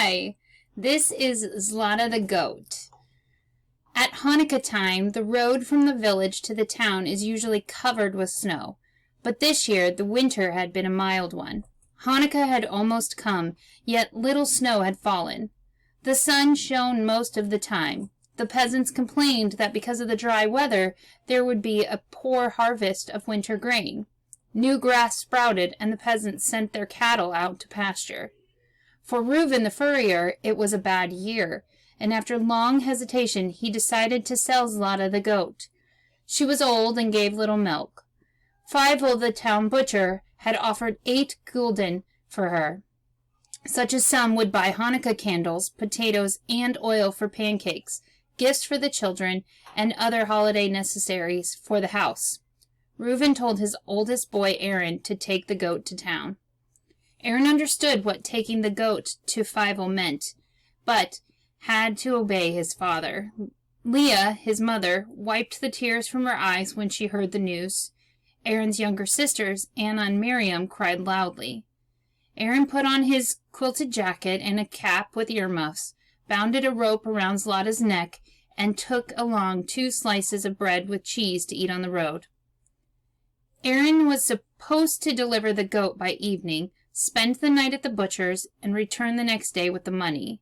Hi, this is Zlateh the Goat. At Hanukkah time, the road from the village to the town is usually covered with snow, but this year the winter had been a mild one. Hanukkah had almost come, yet little snow had fallen. The sun shone most of the time. The peasants complained that because of the dry weather, there would be a poor harvest of winter grain. New grass sprouted, and the peasants sent their cattle out to pasture. For Reuben the furrier, it was a bad year, and after long hesitation he decided to sell Zlateh the goat. She was old and gave little milk. Fievel the town butcher had offered 8 gulden for her, such as some would buy Hanukkah candles, potatoes, and oil for pancakes, gifts for the children, and other holiday necessaries for the house. Reuben told his oldest boy Aaron to take the goat to town. Aaron understood what taking the goat to Fievel meant, but had to obey his father. Leah, his mother, wiped the tears from her eyes when she heard the news. Aaron's younger sisters, Anna and Miriam, cried loudly. Aaron put on his quilted jacket and a cap with earmuffs, bounded a rope around Zlateh's neck, and took along 2 slices of bread with cheese to eat on the road. Aaron was supposed to deliver the goat by evening, spend the night at the butcher's, and return the next day with the money.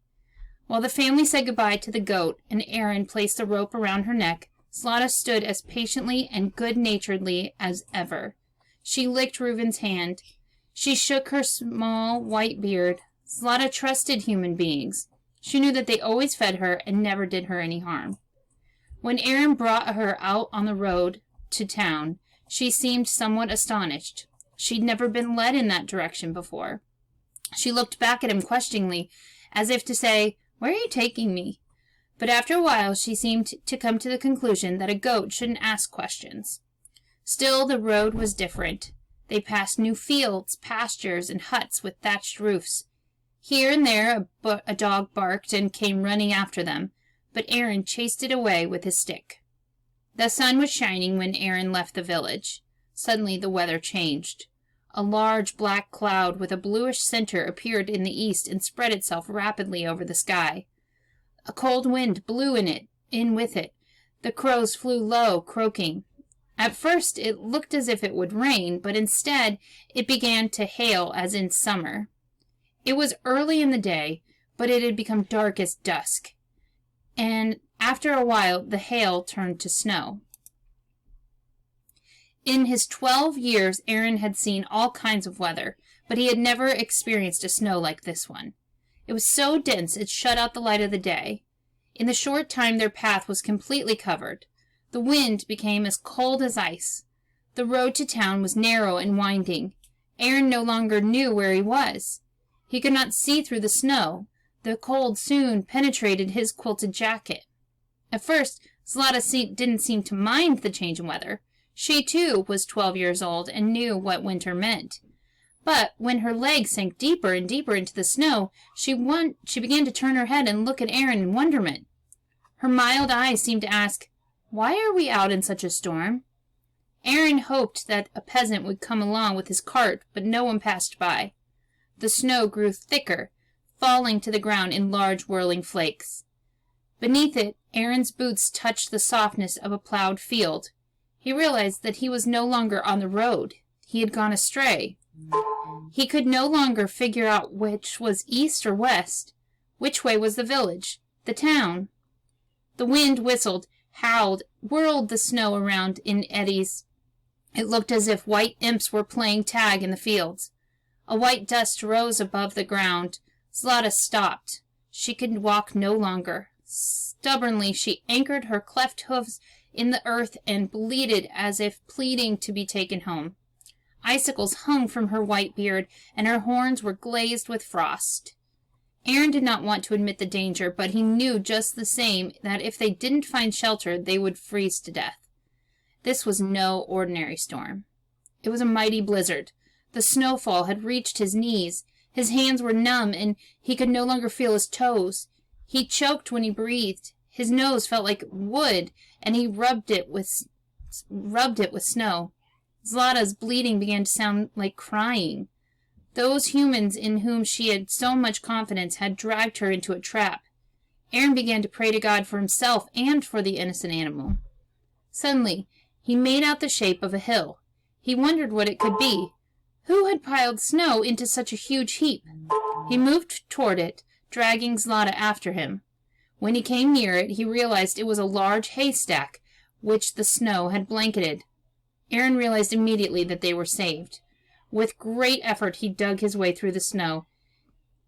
While the family said goodbye to the goat and Aaron placed the rope around her neck, Zlateh stood as patiently and good-naturedly as ever. She licked Reuben's hand. She shook her small white beard. Zlateh trusted human beings. She knew that they always fed her and never did her any harm. When Aaron brought her out on the road to town, she seemed somewhat astonished. She'd never been led in that direction before. She looked back at him questioningly, as if to say, "Where are you taking me?" But after a while she seemed to come to the conclusion that a goat shouldn't ask questions. Still, the road was different. They passed new fields, pastures, and huts with thatched roofs. Here and there a dog barked and came running after them, but Aaron chased it away with his stick. The sun was shining when Aaron left the village. Suddenly the weather changed. A large black cloud with a bluish center appeared in the east and spread itself rapidly over the sky. A cold wind blew in with it. The crows flew low, croaking. At first it looked as if it would rain, but instead it began to hail as in summer. It was early in the day, but it had become dark as dusk, and after a while the hail turned to snow. In his 12 years, Aaron had seen all kinds of weather, but he had never experienced a snow like this one. It was so dense it shut out the light of the day. In the short time their path was completely covered. The wind became as cold as ice. The road to town was narrow and winding. Aaron no longer knew where he was. He could not see through the snow. The cold soon penetrated his quilted jacket. At first, Zlateh didn't seem to mind the change in weather. She, too, was 12 years old and knew what winter meant. But when her legs sank deeper and deeper into the snow, she began to turn her head and look at Aaron in wonderment. Her mild eyes seemed to ask, "Why are we out in such a storm?" Aaron hoped that a peasant would come along with his cart, but no one passed by. The snow grew thicker, falling to the ground in large whirling flakes. Beneath it, Aaron's boots touched the softness of a plowed field. He realized that he was no longer on the road. He had gone astray. He could no longer figure out which was east or west. Which way was the village, the town? The wind whistled, howled, whirled the snow around in eddies. It looked as if white imps were playing tag in the fields. A white dust rose above the ground. Zlateh stopped. She could walk no longer. Stubbornly she anchored her cleft hoofs in the earth and bleated as if pleading to be taken home. Icicles hung from her white beard, and her horns were glazed with frost. Aaron did not want to admit the danger, but he knew just the same that if they didn't find shelter, they would freeze to death. This was no ordinary storm. It was a mighty blizzard. The snowfall had reached his knees. His hands were numb, and he could no longer feel his toes. He choked when he breathed. His nose felt like wood, and he rubbed it with snow. Zlateh's bleating began to sound like crying. Those humans in whom she had so much confidence had dragged her into a trap. Aaron began to pray to God for himself and for the innocent animal. Suddenly, he made out the shape of a hill. He wondered what it could be. Who had piled snow into such a huge heap? He moved toward it, dragging Zlateh after him. When he came near it, he realized it was a large haystack, which the snow had blanketed. Aaron realized immediately that they were saved. With great effort, he dug his way through the snow.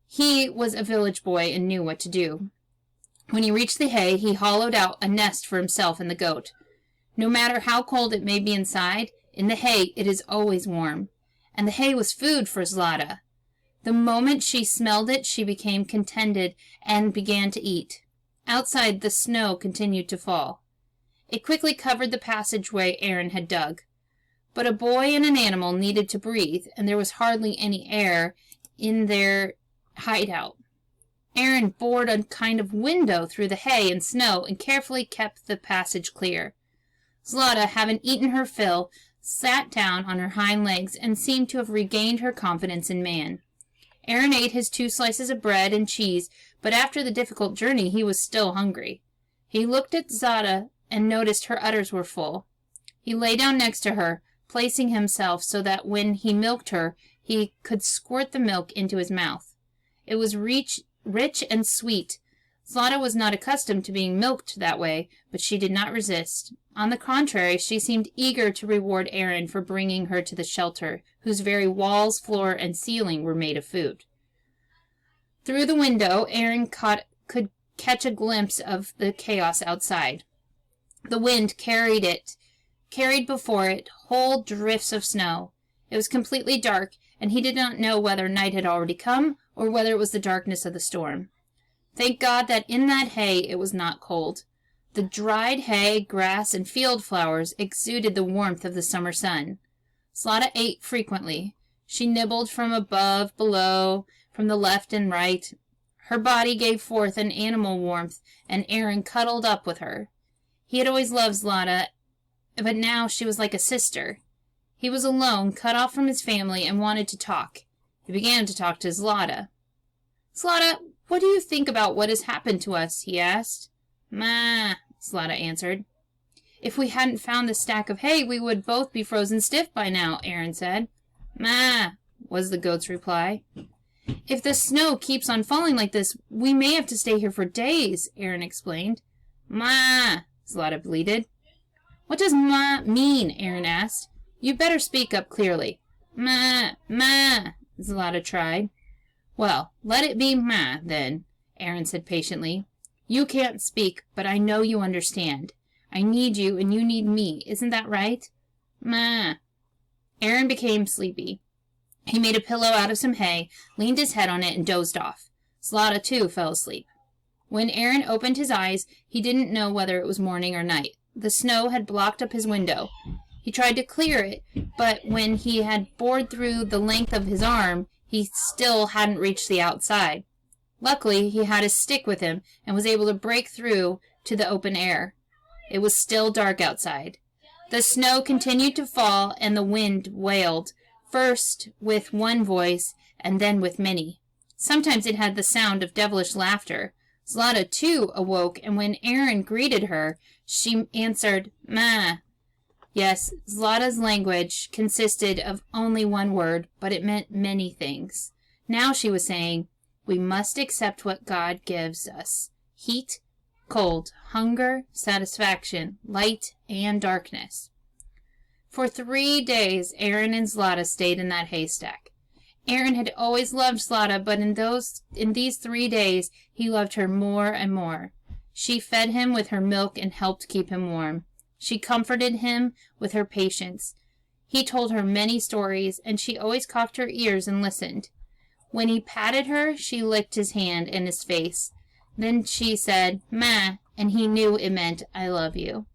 He was a village boy and knew what to do. When he reached the hay, he hollowed out a nest for himself and the goat. No matter how cold it may be inside, in the hay it is always warm. And the hay was food for Zlateh. The moment she smelled it, she became contented and began to eat. Outside, the snow continued to fall. It quickly covered the passageway Aaron had dug. But a boy and an animal needed to breathe, and there was hardly any air in their hideout. Aaron bored a kind of window through the hay and snow and carefully kept the passage clear. Zlateh, having eaten her fill, sat down on her hind legs and seemed to have regained her confidence in man. Aaron ate his 2 slices of bread and cheese, but after the difficult journey he was still hungry. He looked at Zlateh and noticed her udders were full. He lay down next to her, placing himself so that when he milked her, he could squirt the milk into his mouth. It was rich and sweet. Zlateh was not accustomed to being milked that way, but she did not resist. On the contrary, she seemed eager to reward Aaron for bringing her to the shelter, whose very walls, floor, and ceiling were made of food. Through the window, Aaron could catch a glimpse of the chaos outside. The wind carried before it whole drifts of snow. It was completely dark, and he did not know whether night had already come or whether it was the darkness of the storm. Thank God that in that hay it was not cold. The dried hay, grass, and field flowers exuded the warmth of the summer sun. Zlateh ate frequently. She nibbled from above, below, from the left and right. Her body gave forth an animal warmth, and Aaron cuddled up with her. He had always loved Zlateh, but now she was like a sister. He was alone, cut off from his family, and wanted to talk. He began to talk to Zlateh. "Zlateh, what do you think about what has happened to us?" he asked. "Ma," Zlateh answered. "If we hadn't found the stack of hay, we would both be frozen stiff by now," Aaron said. "Ma," was the goat's reply. "If the snow keeps on falling like this, we may have to stay here for days," Aaron explained. "Ma," Zlateh bleated. "What does ma mean?" Aaron asked. "You'd better speak up clearly." "Ma, ma," Zlateh tried. "Well, let it be ma, then," Aaron said patiently. "You can't speak, but I know you understand. I need you and you need me. Isn't that right?" "Ma." Aaron became sleepy. He made a pillow out of some hay, leaned his head on it, and dozed off. Zlateh, too, fell asleep. When Aaron opened his eyes, he didn't know whether it was morning or night. The snow had blocked up his window. He tried to clear it, but when he had bored through the length of his arm, he still hadn't reached the outside. Luckily, he had his stick with him and was able to break through to the open air. It was still dark outside. The snow continued to fall and the wind wailed, first with one voice and then with many. Sometimes it had the sound of devilish laughter. Zlateh, too, awoke, and when Aaron greeted her, she answered, "Ma." Yes, Zlateh's language consisted of only one word, but it meant many things. Now she was saying, "We must accept what God gives us: heat, cold, hunger, satisfaction, light, and darkness." For 3 days, Aaron and Zlateh stayed in that haystack. Aaron had always loved Zlateh, but in these 3 days, he loved her more and more. She fed him with her milk and helped keep him warm. She comforted him with her patience. He told her many stories, and she always cocked her ears and listened. When he patted her, she licked his hand and his face. Then she said, "Ma," and he knew it meant, "I love you."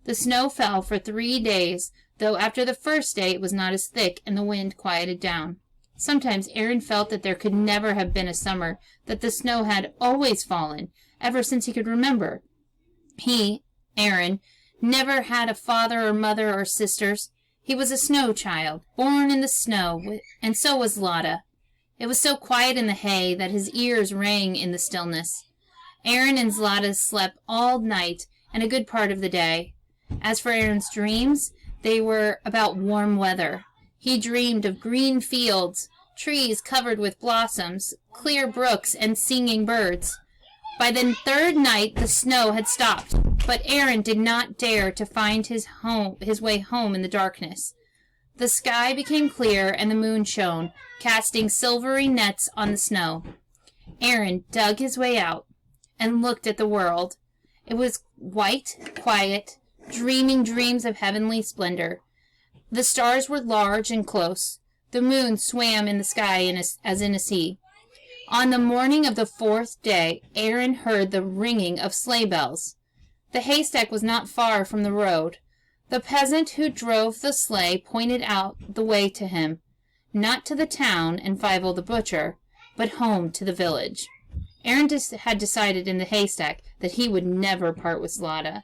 The snow fell for 3 days, though after the first day it was not as thick and the wind quieted down. Sometimes Aaron felt that there could never have been a summer, that the snow had always fallen, ever since he could remember. He, Aaron, never had a father or mother or sisters. He was a snow child, born in the snow, and so was Zlateh. It was so quiet in the hay that his ears rang in the stillness. Aaron and Zlateh slept all night and a good part of the day. As for Aaron's dreams, they were about warm weather. He dreamed of green fields, trees covered with blossoms, clear brooks, and singing birds. By the third night, the snow had stopped, but Aaron did not dare to find his way home in the darkness. The sky became clear and the moon shone, casting silvery nets on the snow. Aaron dug his way out and looked at the world. It was white, quiet, dreaming dreams of heavenly splendor. The stars were large and close. The moon swam in the sky as in a sea. On the morning of the fourth day, Aaron heard the ringing of sleigh bells. The haystack was not far from the road. The peasant who drove the sleigh pointed out the way to him, not to the town and Fievel the butcher, but home to the village. Aaron had decided in the haystack that he would never part with Zlateh.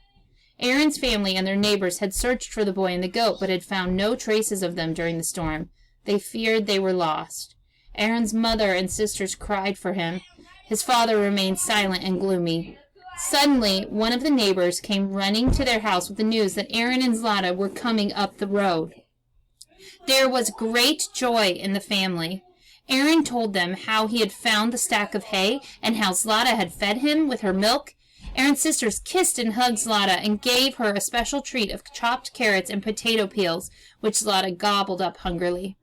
Aaron's family and their neighbors had searched for the boy and the goat, but had found no traces of them during the storm. They feared they were lost. Aaron's mother and sisters cried for him. His father remained silent and gloomy. Suddenly, one of the neighbors came running to their house with the news that Aaron and Zlateh were coming up the road. There was great joy in the family. Aaron told them how he had found the stack of hay and how Zlateh had fed him with her milk. Aaron's sisters kissed and hugged Zlateh and gave her a special treat of chopped carrots and potato peels, which Zlateh gobbled up hungrily.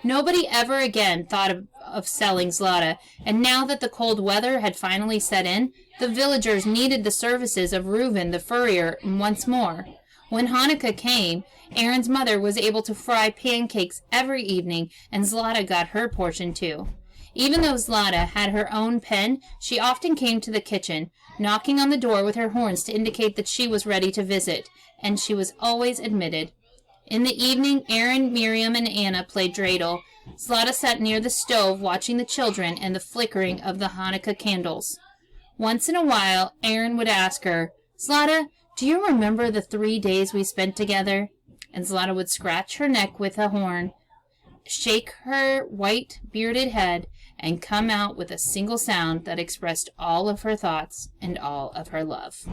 Nobody ever again thought of selling Zlateh, and now that the cold weather had finally set in, the villagers needed the services of Reuben the furrier once more. When Hanukkah came, Aaron's mother was able to fry pancakes every evening, and Zlateh got her portion too. Even though Zlateh had her own pen, she often came to the kitchen, knocking on the door with her horns to indicate that she was ready to visit, and she was always admitted. In the evening, Aaron, Miriam, and Anna played dreidel. Zlateh sat near the stove watching the children and the flickering of the Hanukkah candles. Once in a while, Aaron would ask her, "Zlateh, do you remember the 3 days we spent together?" And Zlateh would scratch her neck with a horn, shake her white bearded head, and come out with a single sound that expressed all of her thoughts and all of her love.